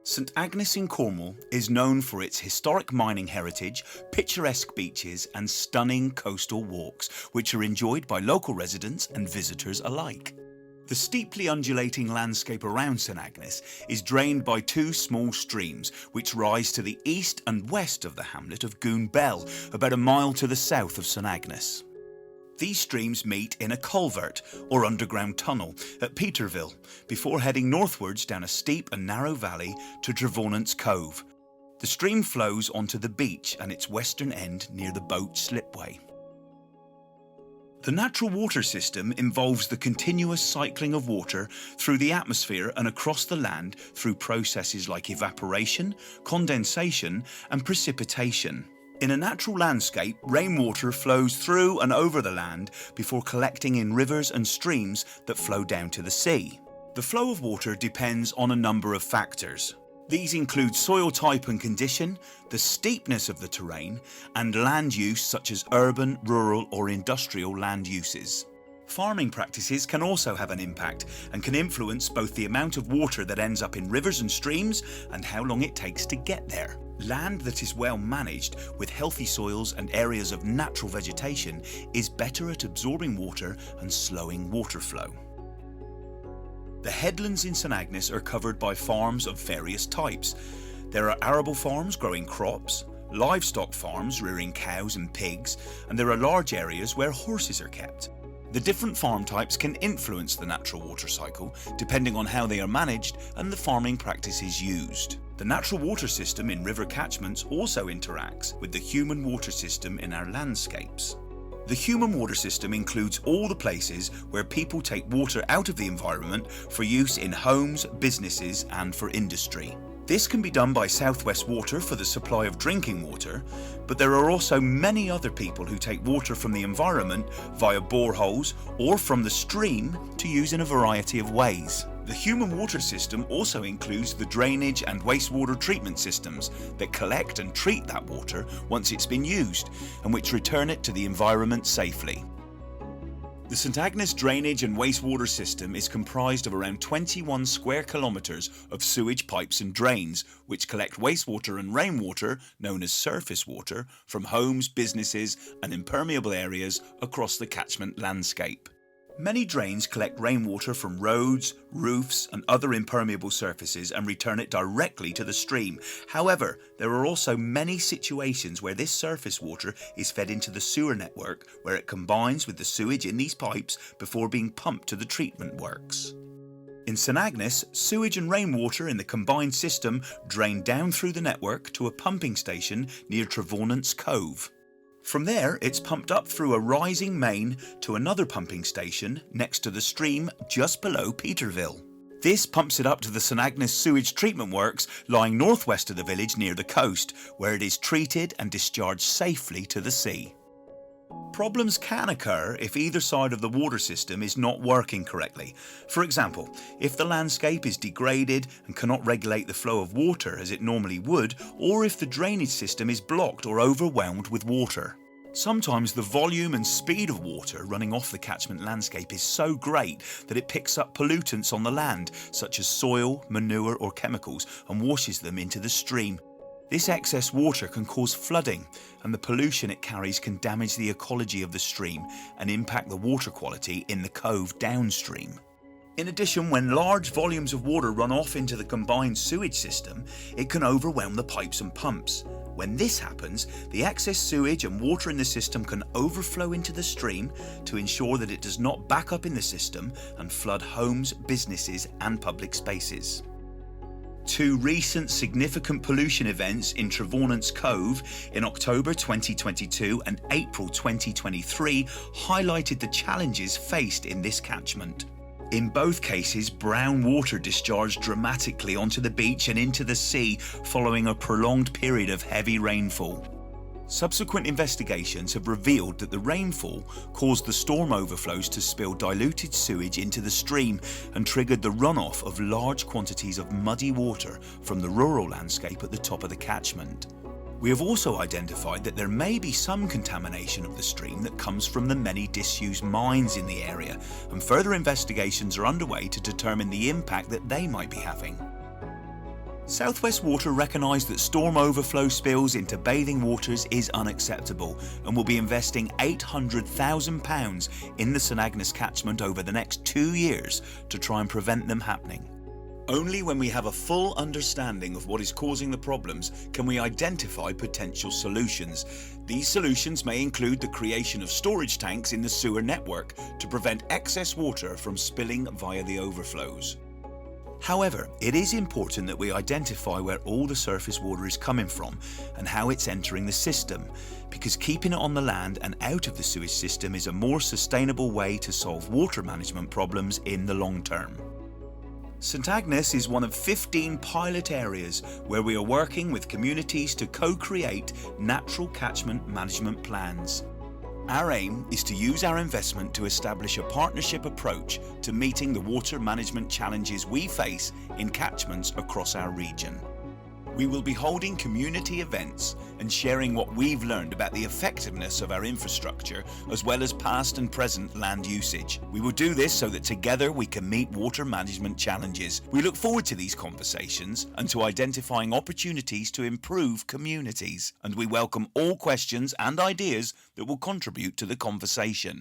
St Agnes in Cornwall is known for its historic mining heritage, picturesque beaches and stunning coastal walks, which are enjoyed by local residents and visitors alike. The steeply undulating landscape around St Agnes is drained by two small streams which rise to the east and west of the hamlet of Goon Bell, about a mile to the south of St Agnes. These streams meet in a culvert or underground tunnel at Peterville before heading northwards down a steep and narrow valley to Trevonance Cove. The stream flows onto the beach and its western end near the boat slipway. The natural water system involves the continuous cycling of water through the atmosphere and across the land through processes like evaporation, condensation and precipitation. In a natural landscape, rainwater flows through and over the land before collecting in rivers and streams that flow down to the sea. The flow of water depends on a number of factors. These include soil type and condition, the steepness of the terrain, and land use such as urban, rural or industrial land uses. Farming practices can also have an impact and can influence both the amount of water that ends up in rivers and streams and how long it takes to get there. Land that is well managed, with healthy soils and areas of natural vegetation, is better at absorbing water and slowing water flow. The headlands in St Agnes are covered by farms of various types. There are arable farms growing crops, livestock farms rearing cows and pigs, and there are large areas where horses are kept. The different farm types can influence the natural water cycle depending on how they are managed and the farming practices used. The natural water system in river catchments also interacts with the human water system in our landscapes. The human water system includes all the places where people take water out of the environment for use in homes, businesses and for industry. This can be done by South West Water for the supply of drinking water, but there are also many other people who take water from the environment via boreholes or from the stream to use in a variety of ways. The human water system also includes the drainage and wastewater treatment systems that collect and treat that water once it's been used and which return it to the environment safely. The St Agnes drainage and wastewater system is comprised of around 21 square kilometres of sewage pipes and drains, which collect wastewater and rainwater, known as surface water, from homes, businesses and impermeable areas across the catchment landscape. Many drains collect rainwater from roads, roofs and other impermeable surfaces and return it directly to the stream. However, there are also many situations where this surface water is fed into the sewer network, where it combines with the sewage in these pipes before being pumped to the treatment works. In St Agnes, sewage and rainwater in the combined system drain down through the network to a pumping station near Trevonance Cove. From there, it's pumped up through a rising main to another pumping station next to the stream just below Peterville. This pumps it up to the St Agnes sewage treatment works lying northwest of the village near the coast, where it is treated and discharged safely to the sea. Problems can occur if either side of the water system is not working correctly. For example, if the landscape is degraded and cannot regulate the flow of water as it normally would, or if the drainage system is blocked or overwhelmed with water. Sometimes the volume and speed of water running off the catchment landscape is so great that it picks up pollutants on the land, such as soil, manure or chemicals, and washes them into the stream. This excess water can cause flooding, and the pollution it carries can damage the ecology of the stream and impact the water quality in the cove downstream. In addition, when large volumes of water run off into the combined sewage system, it can overwhelm the pipes and pumps. When this happens, the excess sewage and water in the system can overflow into the stream to ensure that it does not back up in the system and flood homes, businesses and public spaces. Two recent significant pollution events in Trevonance Cove in October 2022 and April 2023 highlighted the challenges faced in this catchment. In both cases, brown water discharged dramatically onto the beach and into the sea following a prolonged period of heavy rainfall. Subsequent investigations have revealed that the rainfall caused the storm overflows to spill diluted sewage into the stream and triggered the runoff of large quantities of muddy water from the rural landscape at the top of the catchment. We have also identified that there may be some contamination of the stream that comes from the many disused mines in the area, and further investigations are underway to determine the impact that they might be having. South West Water recognise that storm overflow spills into bathing waters is unacceptable and will be investing £800,000 in the St Agnes catchment over the next 2 years to try and prevent them happening. Only when we have a full understanding of what is causing the problems can we identify potential solutions. These solutions may include the creation of storage tanks in the sewer network to prevent excess water from spilling via the overflows. However, it is important that we identify where all the surface water is coming from and how it's entering the system, because keeping it on the land and out of the sewage system is a more sustainable way to solve water management problems in the long term. St Agnes is one of 15 pilot areas where we are working with communities to co-create natural catchment management plans. Our aim is to use our investment to establish a partnership approach to meeting the water management challenges we face in catchments across our region. We will be holding community events and sharing what we've learned about the effectiveness of our infrastructure, as well as past and present land usage. We will do this so that together we can meet water management challenges. We look forward to these conversations and to identifying opportunities to improve communities, and we welcome all questions and ideas that will contribute to the conversation.